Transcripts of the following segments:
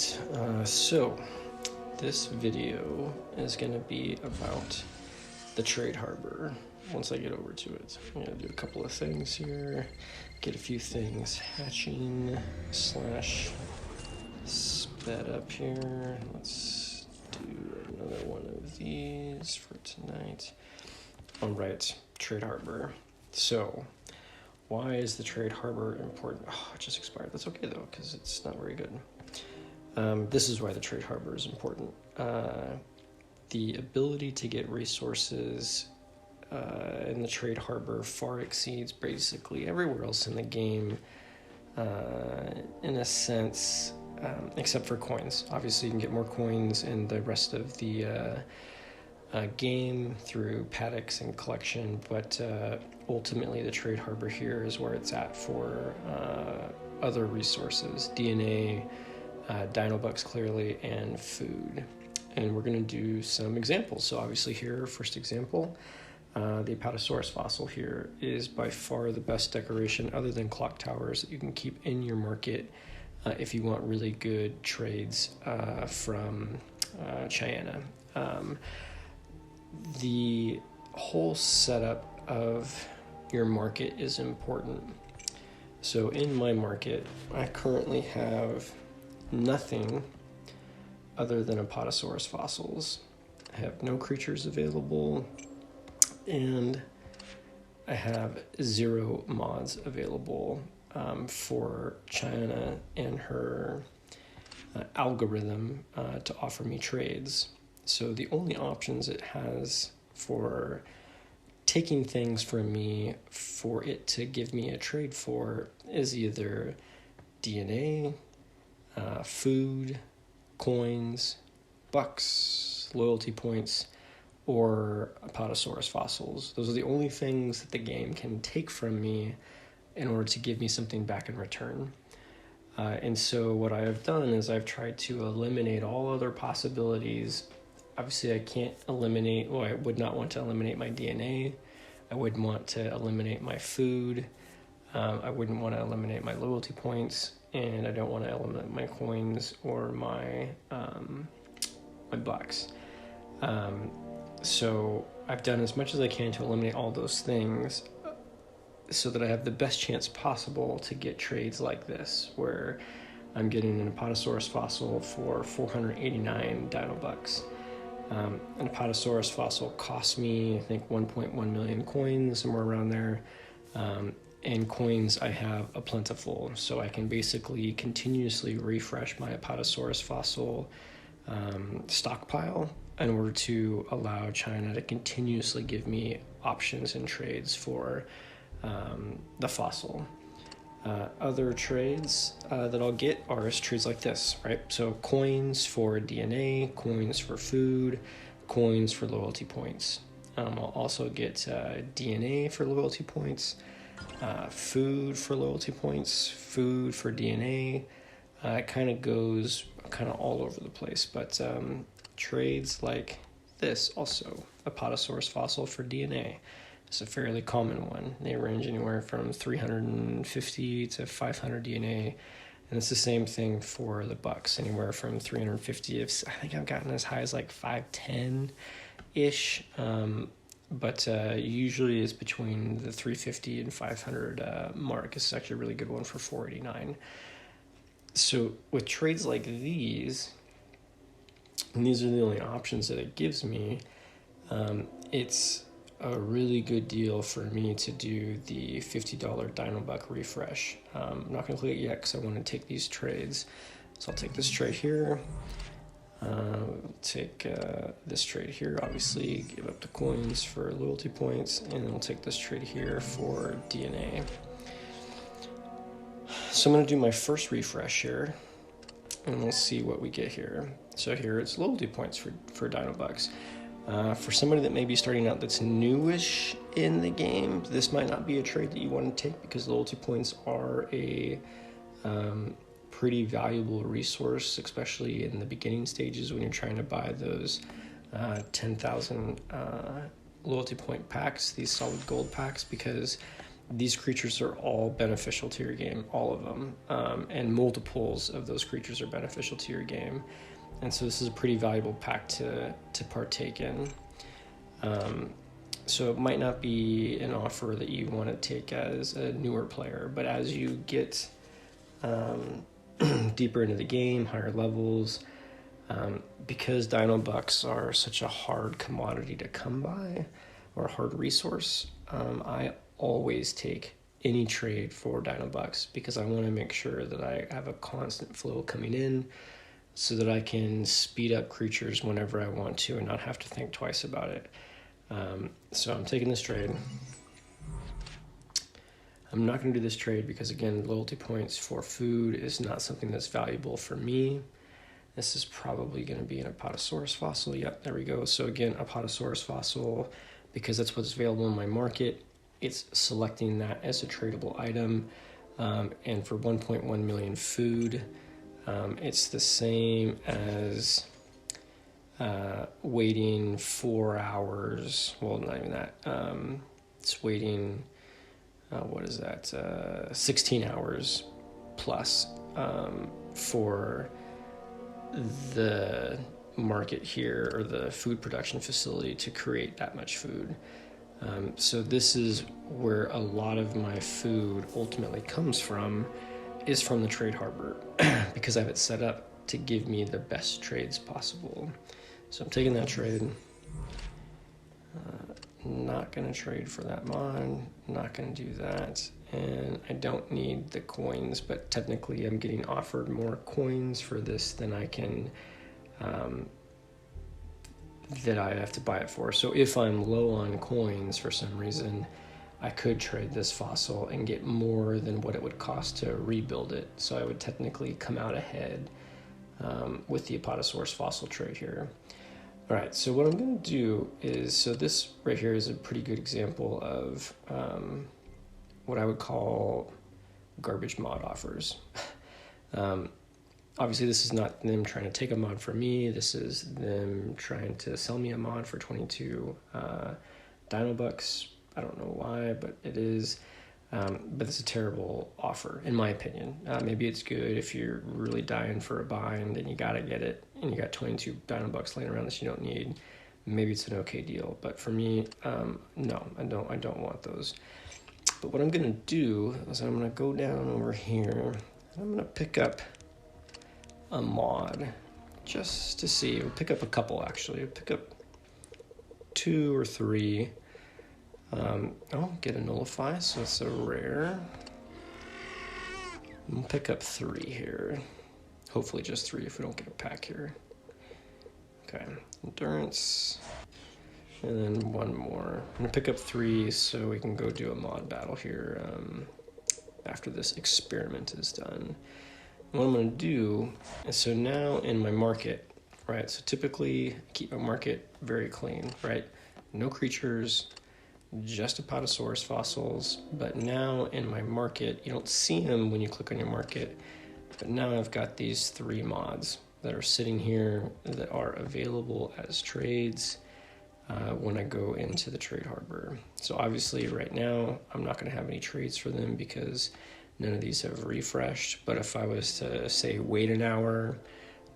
So this video is going to be about the trade harbor. Once I get over to it, I'm going to do a couple of things here, get a few things hatching / sped up here. Let's do another one of these for tonight. All right, trade harbor. So why is the trade harbor important? Oh, it just expired. That's okay though, because it's not very good. This is why the trade harbor is important. The ability to get resources in the trade harbor far exceeds basically everywhere else in the game, in a sense, except for coins. Obviously, you can get more coins in the rest of the game through paddocks and collection, but ultimately the trade harbor here is where it's at for other resources, DNA, dino bucks clearly, and food. And we're going to do some examples. So obviously here, first example, the Apatosaurus fossil here is by far the best decoration other than clock towers that you can keep in your market if you want really good trades from China. The whole setup of your market is important. So in my market, I currently have nothing other than Apatosaurus fossils. I have no creatures available, and I have 0 mods available for China and her algorithm to offer me trades. So the only options it has for taking things from me for it to give me a trade for is either DNA, food, coins, bucks, loyalty points, or Apatosaurus fossils. Those are the only things that the game can take from me in order to give me something back in return. And so what I have done is I've tried to eliminate all other possibilities. Obviously, I can't eliminate, well, I would not want to eliminate my DNA. I wouldn't want to eliminate my food. I wouldn't want to eliminate my loyalty points, and I don't want to eliminate my coins or my my bucks. So I've done as much as I can to eliminate all those things so that I have the best chance possible to get trades like this, where I'm getting an Apatosaurus fossil for 489 dino bucks. An Apatosaurus fossil cost me, I think, 1.1 million coins, somewhere around there. And coins I have a plentiful, so I can basically continuously refresh my Apatosaurus fossil stockpile in order to allow China to continuously give me options and trades for the fossil. Other trades that I'll get are trades like this, right? So coins for DNA, coins for food, coins for loyalty points. I'll also get DNA for loyalty points, food for loyalty points, food for DNA. It kind of goes all over the place, but trades like this also, Apatosaurus fossil for DNA. It's a fairly common one. They range anywhere from 350 to 500 DNA, and it's the same thing for the bucks, anywhere from 350. I think I've gotten as high as like 510-ish, but usually it's between the 350 and 500 mark. It's actually a really good one for 489. So with trades like these, and these are the only options that it gives me, it's a really good deal for me to do the $50 Dino Buck refresh. I'm not going to click it yet because I want to take these trades. So I'll take this trade here. Take this trade here, obviously, give up the coins for loyalty points, and then we'll take this trade here for DNA. So I'm going to do my first refresh here, and we'll see what we get here. So here it's loyalty points for Dino Bucks. For somebody that may be starting out that's newish in the game, this might not be a trade that you want to take because loyalty points are a pretty valuable resource, especially in the beginning stages when you're trying to buy those 10,000 loyalty point packs, these solid gold packs, because these creatures are all beneficial to your game, all of them, and multiples of those creatures are beneficial to your game. And so this is a pretty valuable pack to partake in. So it might not be an offer that you want to take as a newer player, but as you get deeper into the game, higher levels, because Dino Bucks are such a hard commodity to come by, or a hard resource, I always take any trade for Dino Bucks because I want to make sure that I have a constant flow coming in so that I can speed up creatures whenever I want to and not have to think twice about it. So I'm taking this trade. I'm not going to do this trade because, again, loyalty points for food is not something that's valuable for me. This is probably going to be an Apatosaurus fossil. Yep, there we go. So again, Apatosaurus fossil, because that's what's available in my market, it's selecting that as a tradable item. And for 1.1 million food, it's the same as waiting 4 hours. Well, not even that. It's waiting, what is that? 16 hours plus for the market here, or the food production facility, to create that much food. So this is where a lot of my food ultimately comes from, is from the trade harbor, because I have it set up to give me the best trades possible. So I'm taking that trade. Not going to trade for that mod. Not going to do that. And I don't need the coins, but technically I'm getting offered more coins for this than I can, that I have to buy it for. So if I'm low on coins for some reason, I could trade this fossil and get more than what it would cost to rebuild it. So I would technically come out ahead with the Apatosaurus fossil trade here. All right, so what I'm going to do is, so this right here is a pretty good example of what I would call garbage mod offers. Obviously, this is not them trying to take a mod from me. This is them trying to sell me a mod for 22 Dino Bucks. I don't know why, but it is. But it's a terrible offer, in my opinion. Maybe it's good if you're really dying for a bind and you got to get it, and you got 22 Dino Bucks laying around that you don't need. Maybe it's an okay deal. But for me, no, I don't want those. But what I'm going to do is I'm going to go down over here. I'm going to pick up a mod just to see. We'll pick up a couple, actually. I'll pick up 2 or 3. I'll get a nullify, so it's a rare. We'll pick up 3 here. Hopefully just 3 if we don't get a pack here. Okay, endurance. And then 1 more. I'm going to pick up 3 so we can go do a mod battle here after this experiment is done. What I'm going to do is, so now in my market, right, so typically I keep my market very clean, right? No creatures, just Apatosaurus fossils, but now in my market, you don't see them when you click on your market, but now I've got these 3 mods that are sitting here that are available as trades when I go into the trade harbor. So obviously right now I'm not going to have any trades for them because none of these have refreshed, but if I was to say wait an hour,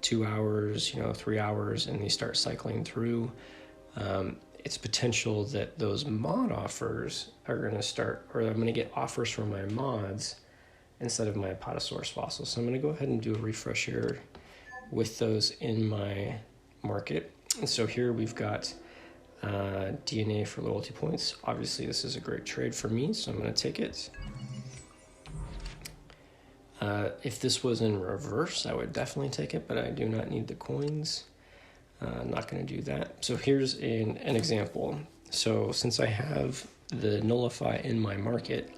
2 hours, 3 hours, and they start cycling through, it's potential that those mod offers are going to start, or I'm going to get offers from my mods instead of my Apatosaurus fossils. So I'm going to go ahead and do a refresh here with those in my market. And so here we've got DNA for loyalty points. Obviously this is a great trade for me, so I'm going to take it. If this was in reverse, I would definitely take it, but I do not need the coins. Not going to do that. So here's an example. So since I have the nullify in my market,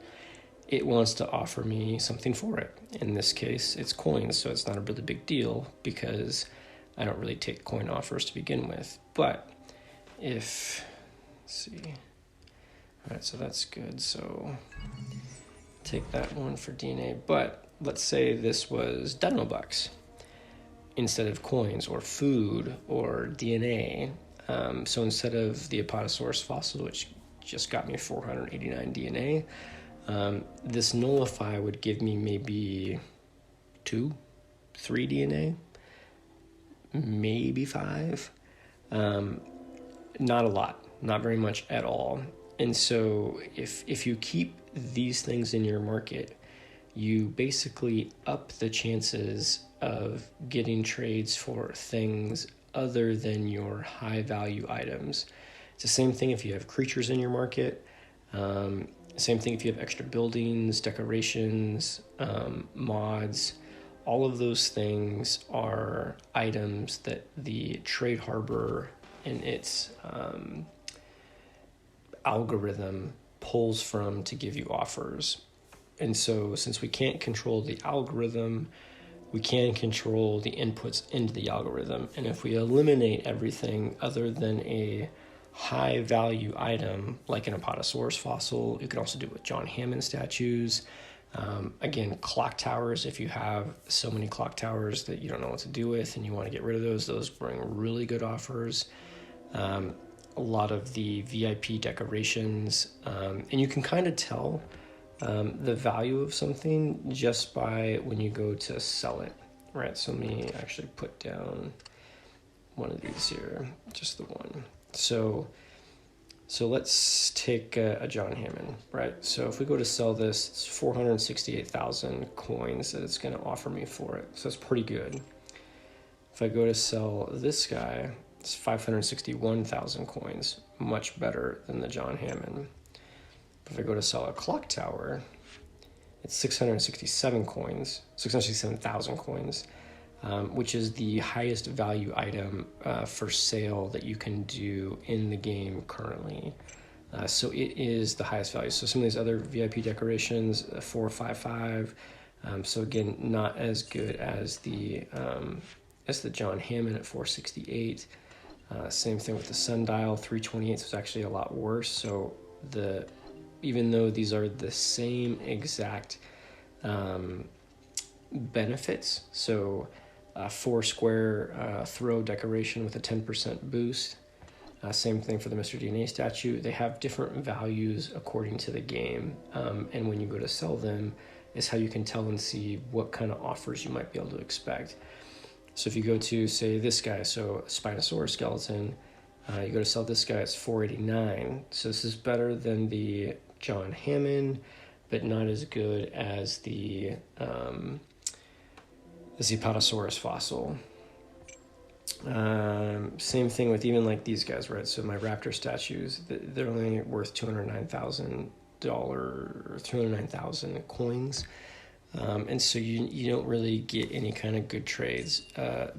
it wants to offer me something for it. In this case, it's coins, so it's not a really big deal because I don't really take coin offers to begin with. But if, let's see. All right, so that's good. So take that one for DNA. But let's say this was Dino Bucks instead of coins or food or DNA. So instead of the Apatosaurus fossil, which just got me 489 DNA, This nullify would give me maybe 2, 3 DNA, maybe 5. Not a lot, not very much at all. And so if you keep these things in your market, you basically up the chances of getting trades for things other than your high value items. It's the same thing if you have creatures in your market. Same thing if you have extra buildings, decorations, mods. All of those things are items that the trade harbor and its algorithm pulls from to give you offers. And so since we can't control the algorithm, we can control the inputs into the algorithm. And if we eliminate everything other than a high value item, like an Apatosaurus fossil, you can also do it with John Hammond statues. Again, clock towers, if you have so many clock towers that you don't know what to do with and you want to get rid of those bring really good offers. A lot of the VIP decorations, and you can kind of tell the value of something just by when you go to sell it, right? So let me actually put down one of these here, just the one. So let's take a John Hammond, right? So if we go to sell this, it's 468,000 coins that it's going to offer me for it. So that's pretty good. If I go to sell this guy, it's 561,000 coins, much better than the John Hammond. If I go to sell a clock tower, it's 667,000 coins, which is the highest value item for sale that you can do in the game currently. So it is the highest value. So some of these other VIP decorations, 455. So again, not as good as the John Hammond at 468. Same thing with the sundial, 328. So it's actually a lot worse. So even though these are the same exact benefits, so 4 square throw decoration with a 10% boost, same thing for the Mr. DNA statue, they have different values according to the game, and when you go to sell them is how you can tell and see what kind of offers you might be able to expect. So if you go to, say, this guy, so Spinosaurus skeleton, you go to sell this guy, it's 489. So this is better than the John Hammond, but not as good as the Apatosaurus fossil. Same thing with even like these guys, right? So my raptor statues, they're only worth $209,000 or 209,000 coins. And so you don't really get any kind of good trades.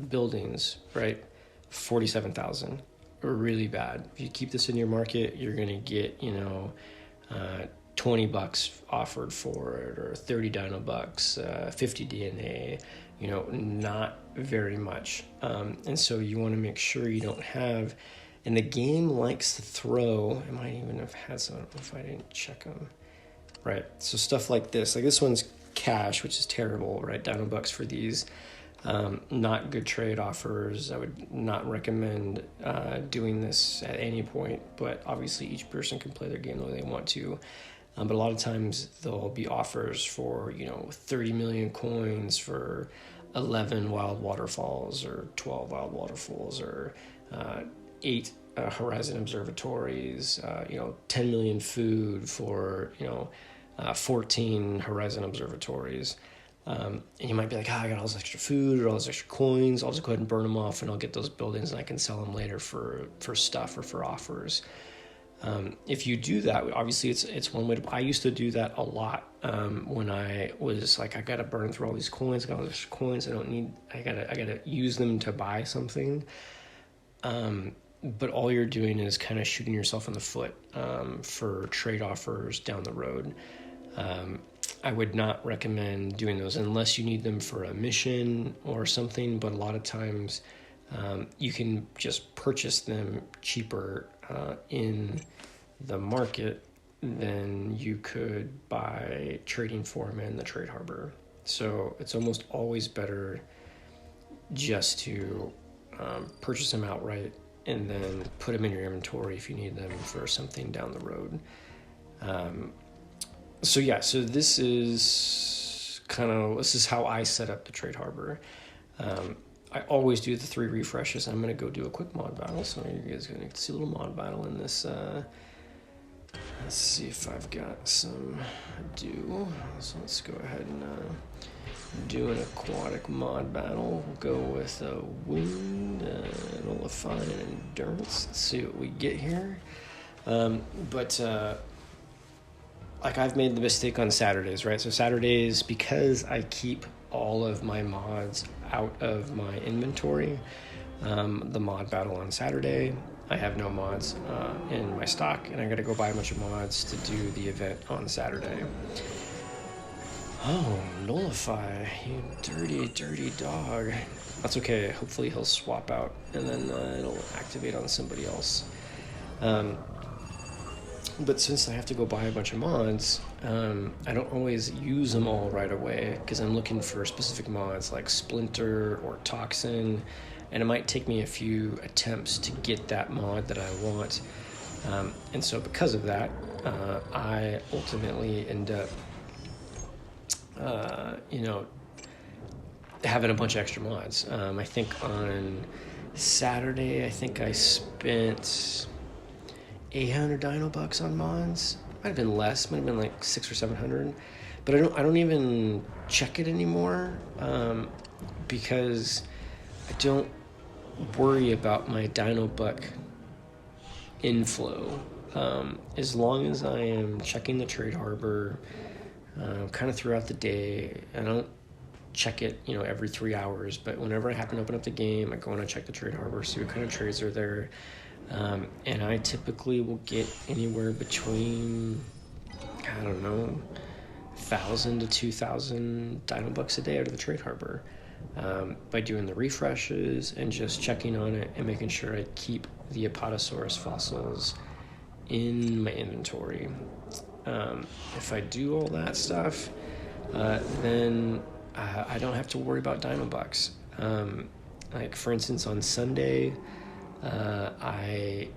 Buildings, right? 47,000. Really bad. If you keep this in your market, you're going to get, $20 offered for it, or 30 dino bucks, 50 DNA, not very much. And so you want to make sure you don't have, and the game likes to throw, I might even have had some if I didn't check them. Right. So stuff like this one's cash, which is terrible, right? Dino bucks for these. Not good trade offers. I would not recommend doing this at any point, but obviously each person can play their game the way they want to. But a lot of times there'll be offers for, 30 million coins for 11 wild waterfalls or 12 wild waterfalls or 8 horizon observatories, 10 million food for, 14 horizon observatories. And you might be like, I got all this extra food or all this extra coins. I'll just go ahead and burn them off and I'll get those buildings and I can sell them later for stuff or for offers. If you do that, obviously it's one way to, I used to do that a lot when I was like, I got to burn through all these coins, I got all these coins, I gotta use them to buy something. But all you're doing is kind of shooting yourself in the foot for trade offers down the road. I would not recommend doing those unless you need them for a mission or something, but a lot of times you can just purchase them cheaper in the market than you could by trading for them in the trade harbor. So it's almost always better just to purchase them outright and then put them in your inventory if you need them for something down the road. So yeah, so this is how I set up the Trade Harbor. I always do the 3 refreshes. I'm gonna go do a quick mod battle, so you guys are gonna see a little mod battle in this. Let's see if I've got some. I do. So let's go ahead and do an aquatic mod battle. We'll go with wound, nullify, and endurance. Let's see what we get here. Like I've made the mistake on Saturdays, right? So Saturdays, because I keep all of my mods out of my inventory, the mod battle on Saturday, I have no mods in my stock, and I gotta go buy a bunch of mods to do the event on Saturday. Oh, nullify, you dirty, dirty dog. That's okay, hopefully he'll swap out, and then it'll activate on somebody else. But since I have to go buy a bunch of mods, I don't always use them all right away because I'm looking for specific mods like Splinter or Toxin, and it might take me a few attempts to get that mod that I want. And so because of that, I ultimately end up, having a bunch of extra mods. I think on Saturday, I spent 800 dino bucks on mods. Might have been less, might have been like 600 or 700, but I don't even check it anymore, because I don't worry about my dino buck inflow. As long as I am checking the Trade Harbor kind of throughout the day. I don't check it every 3 hours, but whenever I happen to open up the game, I go and I check the Trade Harbor, see what kind of trades are there. And I typically will get anywhere between, I don't know, 1,000 to 2,000 dino bucks a day out of the Trade Harbor, by doing the refreshes and just checking on it and making sure I keep the Apatosaurus fossils in my inventory. If I do all that stuff, then I don't have to worry about dino bucks. Like for instance, on Sunday, I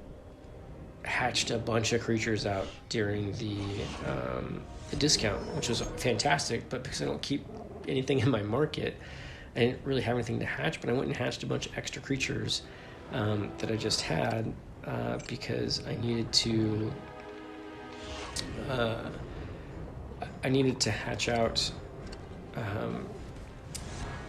hatched a bunch of creatures out during the discount, which was fantastic, but because I don't keep anything in my market, I didn't really have anything to hatch, but I went and hatched a bunch of extra creatures that I just had because I needed to hatch out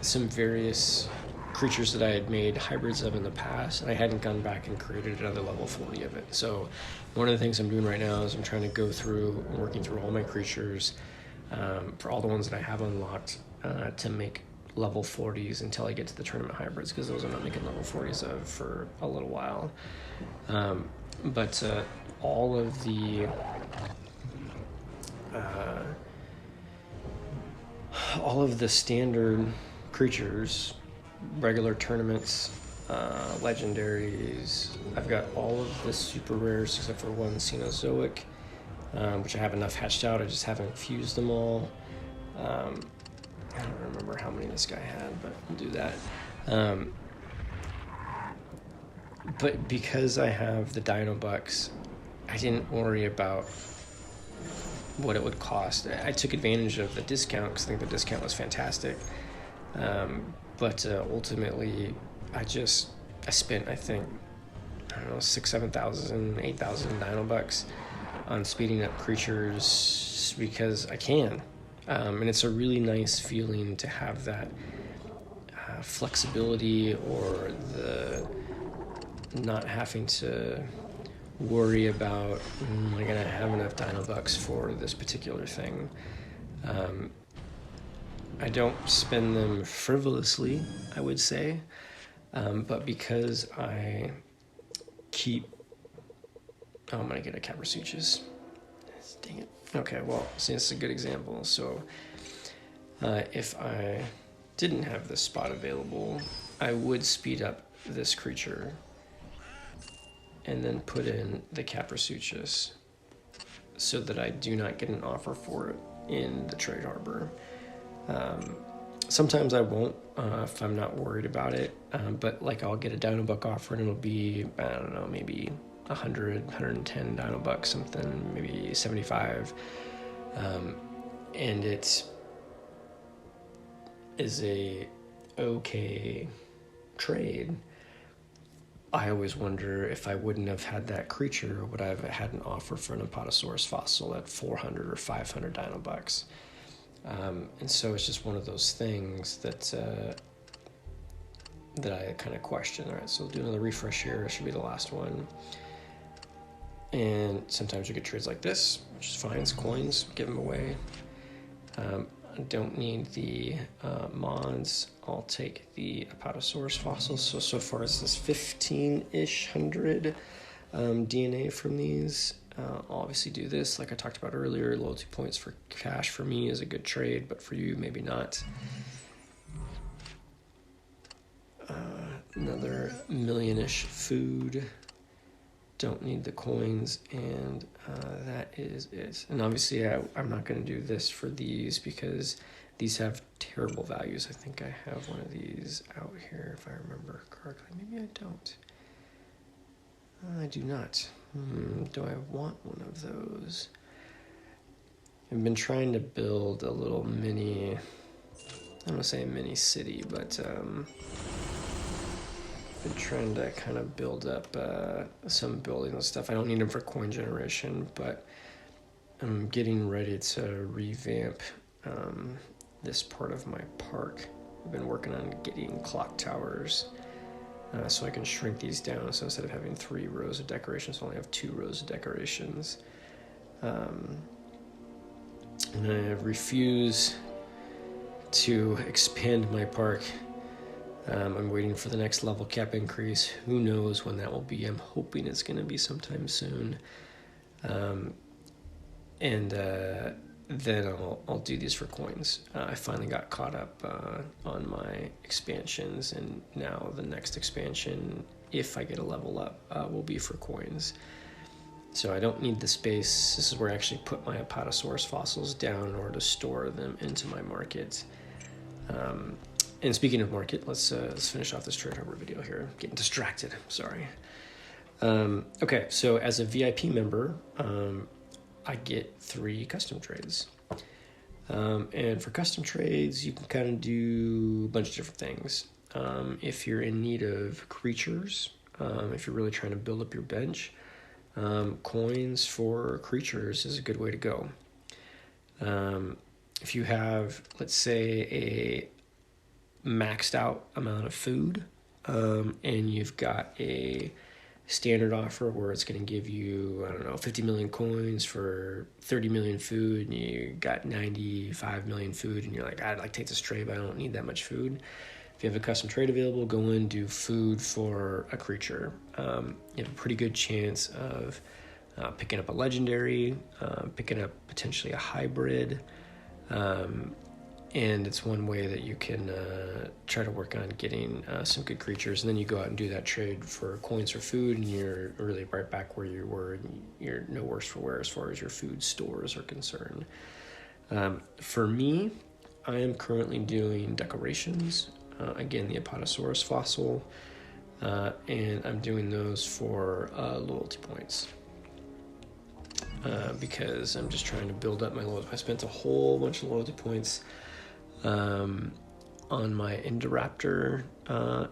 some various creatures that I had made hybrids of in the past, and I hadn't gone back and created another level 40 of it. So one of the things I'm doing right now is I'm trying to go through and working through all my creatures for all the ones that I have unlocked to make level 40s until I get to the tournament hybrids, because those I'm not making level 40s of for a little while. But all of the standard creatures, regular tournaments, legendaries, I've got all of the super rares except for one Cenozoic, which I have enough hatched out. I just haven't fused them all. I don't remember how many this guy had, but we'll do that. But because I have the Dino Bucks, I didn't worry about what it would cost. I took advantage of the discount because I think the discount was fantastic. But ultimately, I spent, I think, I don't know, 6,000, 7,000, 8,000 Dino Bucks on speeding up creatures because I can. And it's a really nice feeling to have that flexibility, or the not having to worry about, am I gonna have enough Dino Bucks for this particular thing? I don't spend them frivolously, I would say, but because I keep... Oh, I'm gonna get a Caprasuchus. Dang it. Okay, well, see, this is a good example. So if I didn't have this spot available, I would speed up this creature and then put in the Caprasuchus so that I do not get an offer for it in the Trade Harbor. Sometimes I won't if I'm not worried about it, but like I'll get a Dino Buck offer and it'll be, I don't know, maybe 100, 110 Dino Bucks, something, maybe 75. And it is a okay trade. I always wonder if I wouldn't have had that creature, would I have had an offer for an Apatosaurus fossil at 400 or 500 dino bucks? And so it's just one of those things that I kind of question. All right, so we'll do another refresh here. It should be the last one. And sometimes you get trades like this, which is fine. It's coins, give them away. I don't need the mods. I'll take the Apatosaurus fossils. So far it's this 15-ish hundred DNA from these. I'll obviously do this, like I talked about earlier. Loyalty points for cash for me is a good trade, but for you, maybe not. Another million-ish food. Don't need the coins, and that is it. And obviously I'm not going to do this for these because these have terrible values. I think I have one of these out here if I remember correctly. Maybe I don't. I do not. Do I want one of those? I've been trying to build a little mini, I'm going to say a mini city, but been trying to kind of build up some building and stuff. I don't need them for coin generation, but I'm getting ready to revamp this part of my park. I've been working on getting clock towers so I can shrink these down. So instead of having 3 rows of decorations, I only have 2 rows of decorations. And I refuse to expand my park. I'm waiting for the next level cap increase. Who knows when that will be? I'm hoping it's going to be sometime soon. Then I'll do these for coins. I finally got caught up on my expansions, and now the next expansion, if I get a level up, will be for coins. So I don't need the space. This is where I actually put my Apatosaurus fossils down in order to store them into my market. And speaking of market, let's finish off this trade harbor video here. I'm getting distracted, sorry. Okay, so as a VIP member, I get 3 custom trades. And for custom trades, you can kind of do a bunch of different things. If you're in need of creatures, if you're really trying to build up your bench, coins for creatures is a good way to go. If you have, let's say, a maxed out amount of food, and you've got a standard offer where it's going to give you, 50 million coins for 30 million food, and you got 95 million food, and you're like, I'd like to take this trade, but I don't need that much food. If you have a custom trade available, go in, do food for a creature. You have a pretty good chance of picking up a legendary, picking up potentially a hybrid, and it's one way that you can try to work on getting some good creatures. And then you go out and do that trade for coins or food, and you're really right back where you were, and you're no worse for wear as far as your food stores are concerned. For me, I am currently doing decorations. Again, the Apatosaurus fossil, and I'm doing those for loyalty points. Because I'm just trying to build up my loyalty. I spent a whole bunch of loyalty points on my Indoraptor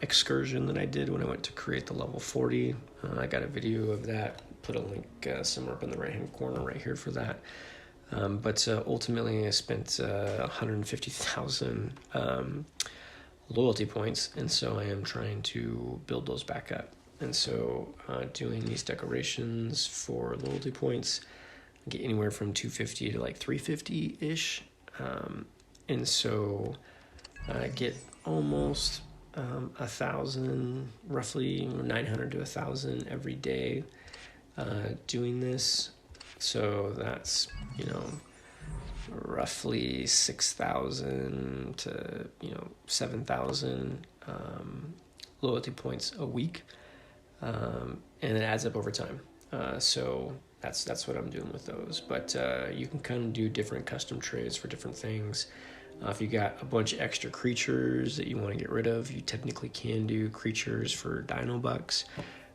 excursion that I did when I went to create the level 40. I got a video of that, put a link somewhere up in the right hand corner right here for that. But ultimately I spent 150,000 loyalty points, and so I am trying to build those back up. And so doing these decorations for loyalty points, I get anywhere from 250 to like 350-ish. And so I get almost 1,000, roughly 900 to 1,000 every day doing this. So that's, roughly 6,000 to, 7,000 loyalty points a week. And it adds up over time. So that's what I'm doing with those. But you can kind of do different custom trades for different things. If you got a bunch of extra creatures that you want to get rid of, you technically can do creatures for dino bucks.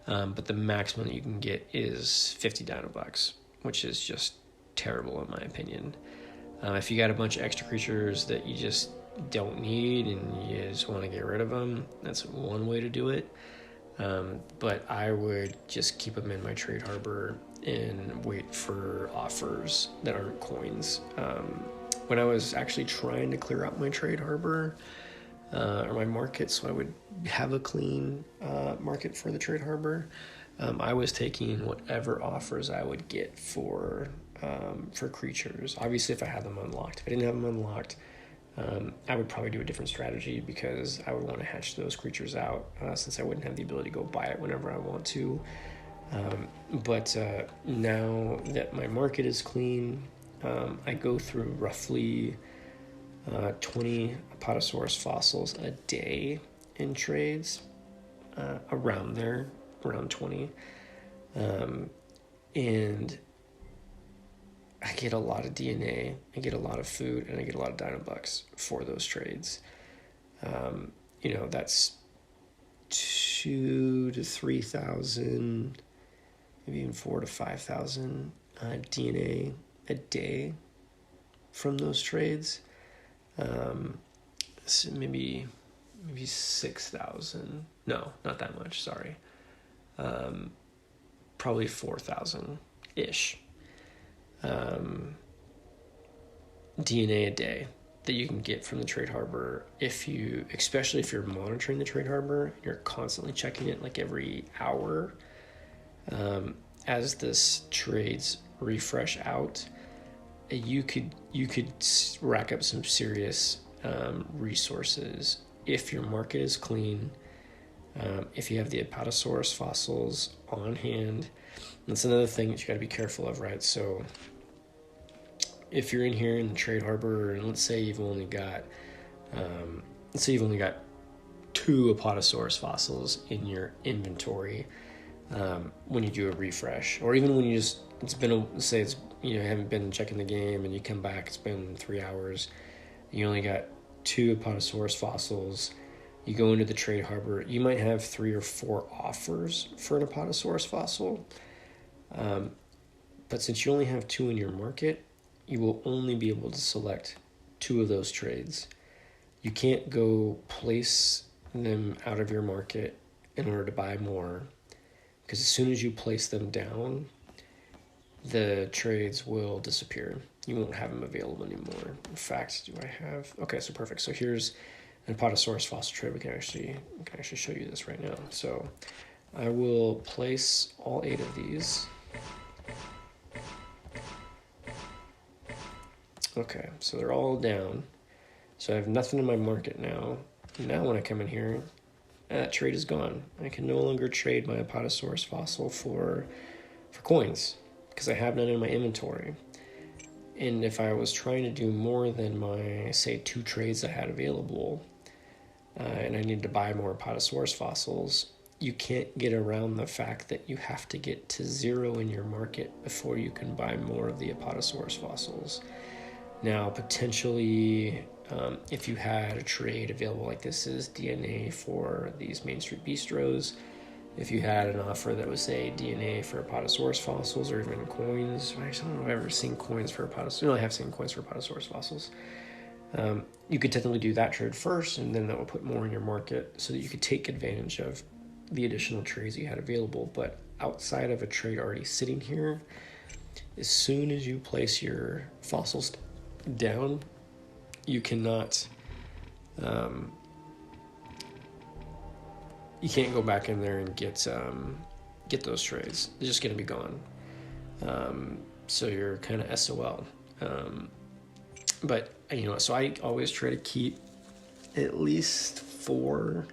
But the maximum that you can get is 50 dino bucks, which is just terrible in my opinion. If you got a bunch of extra creatures that you just don't need and you just want to get rid of them, that's one way to do it. But I would just keep them in my trade harbor and wait for offers that aren't coins. When I was actually trying to clear out my trade harbor or my market, so I would have a clean market for the trade harbor, I was taking whatever offers I would get for creatures. Obviously, if I had them unlocked. If I didn't have them unlocked, I would probably do a different strategy because I would want to hatch those creatures out since I wouldn't have the ability to go buy it whenever I want to. But now that my market is clean, I go through roughly 20 Apatosaurus fossils a day in trades, around 20. And I get a lot of DNA, I get a lot of food, and I get a lot of Dinobucks for those trades. That's 2,000 to 3,000, maybe even 4,000 to 5,000 DNA a day from those trades. So maybe 6,000. No, not that much. Sorry. Probably 4,000 ish. DNA a day that you can get from the trade harbor especially if you're monitoring the trade harbor, you're constantly checking it like every hour. As this trades refresh out, you could rack up some serious resources if your market is clean, if you have the Apatosaurus fossils on hand. That's another thing that you got to be careful of, right? So if you're in here in the trade harbor, and let's say you've only got 2 Apatosaurus fossils in your inventory when you do a refresh, or even when you haven't been checking the game and you come back, it's been 3 hours, you only got 2 Apatosaurus fossils, you go into the trade harbor, you might have 3 or 4 offers for an Apatosaurus fossil, but since you only have 2 in your market, you will only be able to select 2 of those trades. You can't go place them out of your market in order to buy more, because as soon as you place them down, the trades will disappear. You won't have them available anymore. In fact, do I have... Okay, so perfect. So here's an Apatosaurus fossil trade. We can actually show you this right now. So I will place all 8 of these. Okay, so they're all down. So I have nothing in my market now. Now when I come in here, that trade is gone. I can no longer trade my Apatosaurus fossil for coins because I have none in my inventory. And if I was trying to do more than my, say, 2 trades I had available, and I needed to buy more Apatosaurus fossils, you can't get around the fact that you have to get to 0 in your market before you can buy more of the Apatosaurus fossils. Now, potentially, if you had a trade available like this is DNA for these Main Street Bistros, if you had an offer that was, say, DNA for Apatosaurus fossils or even coins, I don't know if I've ever seen coins for Apatosaurus. No, I have seen coins for Apatosaurus fossils. You could technically do that trade first, and then that will put more in your market so that you could take advantage of the additional trades you had available. But outside of a trade already sitting here, as soon as you place your fossils down, you cannot you can't go back in there and get those trades. They're just going to be gone. So you're kind of SOL. But so I always try to keep at least 4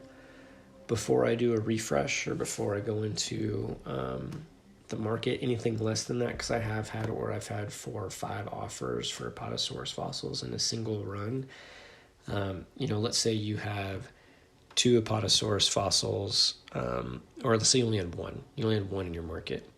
before I do a refresh or before I go into the market. Anything less than that, because I've had 4 or 5 offers for Apatosaurus fossils in a single run. Let's say you have 2 Apatosaurus fossils, or let's say you only had 1. You only had 1 in your market.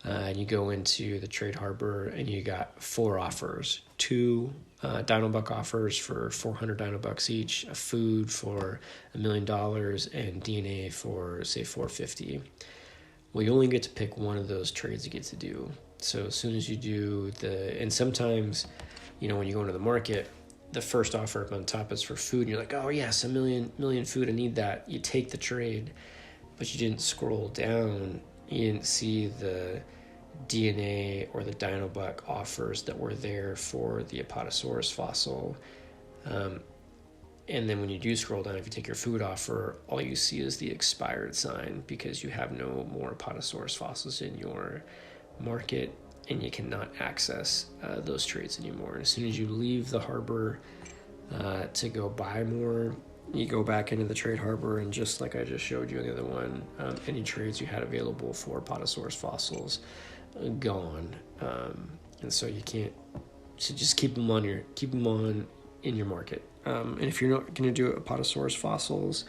And you go into the trade harbor and you got 4 offers, 2 Dinobuck offers for 400 Dinobucks each, a food for $1 million, and DNA for, say, 450. Well, you only get to pick one of those trades you get to do. So as soon as you do and sometimes, when you go into the market, the first offer up on top is for food, and you're like, oh yes, a million food, I need that. You take the trade, but you didn't scroll down. You didn't see the DNA or the Dinobuck offers that were there for the Apatosaurus fossil. And then when you do scroll down, if you take your food offer, all you see is the expired sign because you have no more Apatosaurus fossils in your market, and you cannot access those trades anymore. And as soon as you leave the harbor to go buy more, you go back into the trade harbor, and just like I just showed you on the other one, any trades you had available for Apatosaurus fossils gone. And so you can't. So just keep them on in your market. And if you're not going to do Apatosaurus fossils,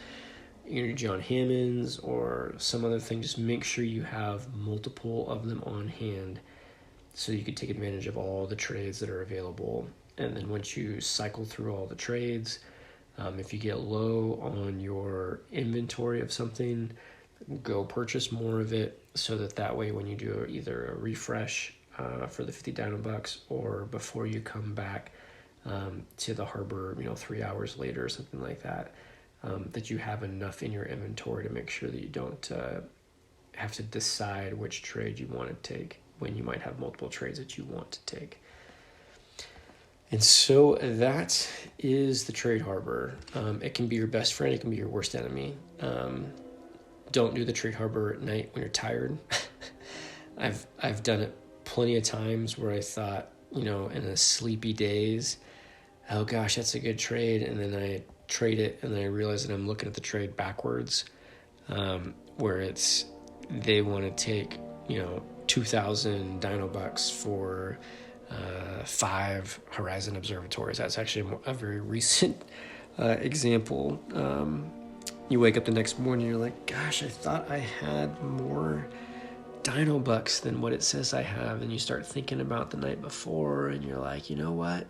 you're going to do John Hammonds or some other thing, just make sure you have multiple of them on hand so you can take advantage of all the trades that are available. And then once you cycle through all the trades, if you get low on your inventory of something, go purchase more of it so that way when you do either a refresh for the 50 Dinobucks or before you come back to the harbor, 3 hours later or something like that, that you have enough in your inventory to make sure that you don't have to decide which trade you want to take when you might have multiple trades that you want to take. And so that is the trade harbor. It can be your best friend. It can be your worst enemy. Don't do the trade harbor at night when you're tired. I've done it plenty of times where I thought, in the sleepy days, oh gosh, that's a good trade. And then I trade it and then I realize that I'm looking at the trade backwards, where they want to take, 2,000 Dinobucks for 5 Horizon observatories. That's actually a very recent example. You wake up the next morning and you're like, gosh, I thought I had more Dinobucks than what it says I have. And you start thinking about the night before and you're like, you know what?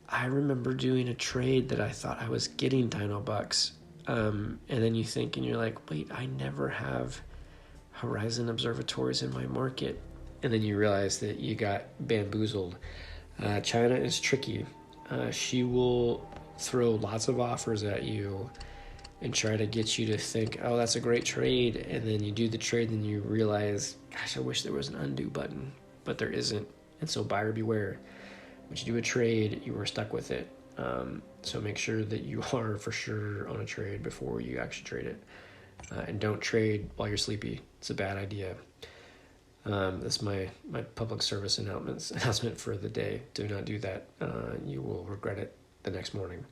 I remember doing a trade that I thought I was getting Dinobucks. And then you think and you're like, wait, I never have Horizon observatories in my market. And then you realize that you got bamboozled. China is tricky. She will throw lots of offers at you and try to get you to think, oh, that's a great trade. And then you do the trade and you realize, gosh, I wish there was an undo button, but there isn't. And so buyer beware. When you do a trade, you are stuck with it. So make sure that you are for sure on a trade before you actually trade it. And don't trade while you're sleepy. It's a bad idea. That's my public service announcement for the day. Do not do that. You will regret it the next morning.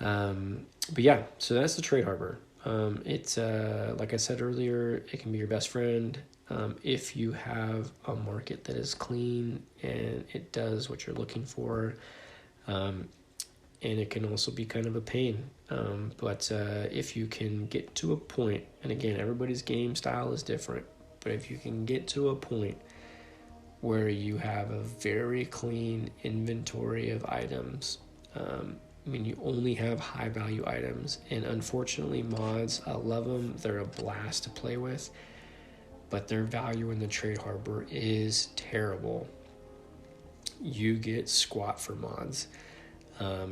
But yeah, so that's the trade harbor. It's like I said earlier, it can be your best friend if you have a market that is clean and it does what you're looking for. And it can also be kind of a pain. But if you can get to a point, and again, everybody's game style is different, but if you can get to a point where you have a very clean inventory of items, you only have high value items, and unfortunately mods, I love them, they're a blast to play with, but their value in the trade harbor is terrible. You get squat for mods.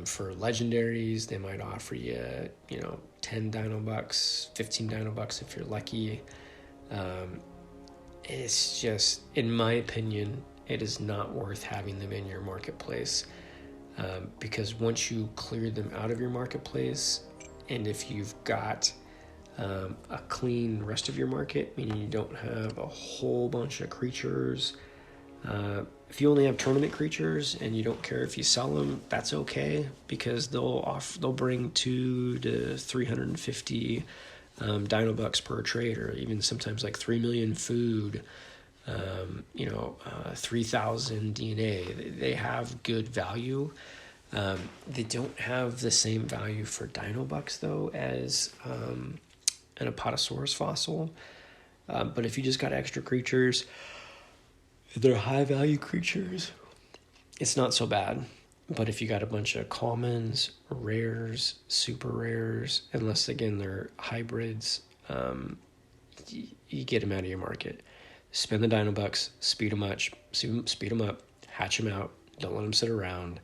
For legendaries, they might offer you, 10 Dinobucks, 15 Dinobucks if you're lucky. It's just, in my opinion, it is not worth having them in your marketplace. Because once you clear them out of your marketplace, and if you've got a clean rest of your market, meaning you don't have a whole bunch of creatures, if you only have tournament creatures and you don't care if you sell them, that's okay, because they'll bring 2 to 350 Dinobucks per trade, or even sometimes like 3 million food, 3,000 DNA. They have good value. They don't have the same value for Dinobucks though as an Apatosaurus fossil. But if you just got extra creatures, they're high value creatures, it's not so bad. But if you got a bunch of commons, rares, super rares, unless again they're hybrids, you get them out of your market. spend the dino bucks, speed them up, hatch them out, don't let them sit around.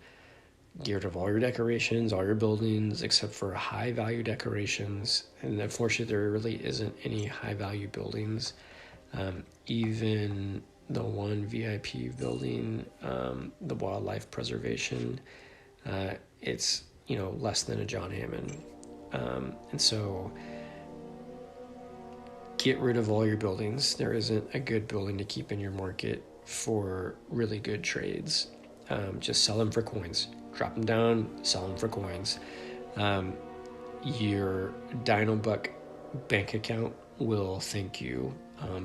Get rid of all your decorations, all your buildings, except for high value decorations. And unfortunately, there really isn't any high value buildings. Even the one VIP building, the wildlife preservation, it's, less than a John Hammond. And so get rid of all your buildings. There isn't a good building to keep in your market for really good trades. Just sell them for coins. Drop them down, sell them for coins. Your Dino Buck bank account will thank you.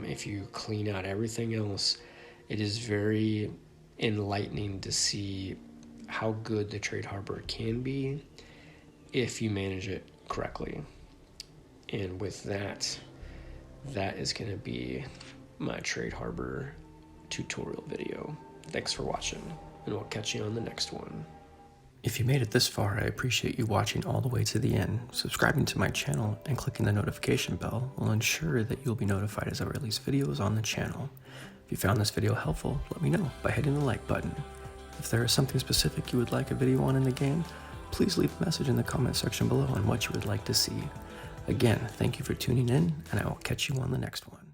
If you clean out everything else, it is very enlightening to see how good the Trade Harbor can be if you manage it correctly. And with that is going to be my Trade Harbor tutorial video. Thanks for watching, and we'll catch you on the next one. If you made it this far, I appreciate you watching all the way to the end. Subscribing to my channel and clicking the notification bell will ensure that you'll be notified as I release videos on the channel. If you found this video helpful, let me know by hitting the like button. If there is something specific you would like a video on in the game, please leave a message in the comment section below on what you would like to see. Again, thank you for tuning in, and I will catch you on the next one.